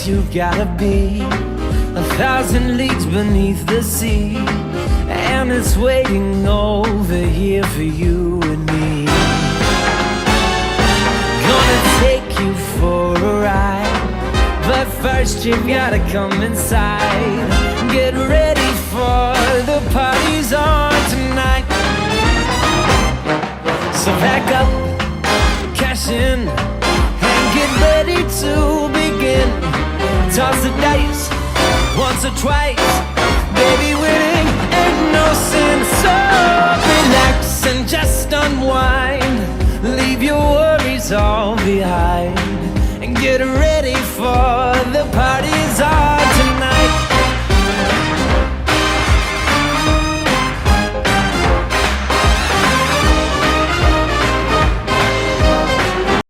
place you gotta be, 1,000 leagues beneath the sea, and it's waiting over here for you and me. Gonna take you for a ride, but first you gotta come inside. Get ready for the party's on tonight. So pack up, cash in, and get ready to begin. Toss the dice once or twice, baby, winning ain't no sin. So relax and just unwind, leave your worries all behind, and get ready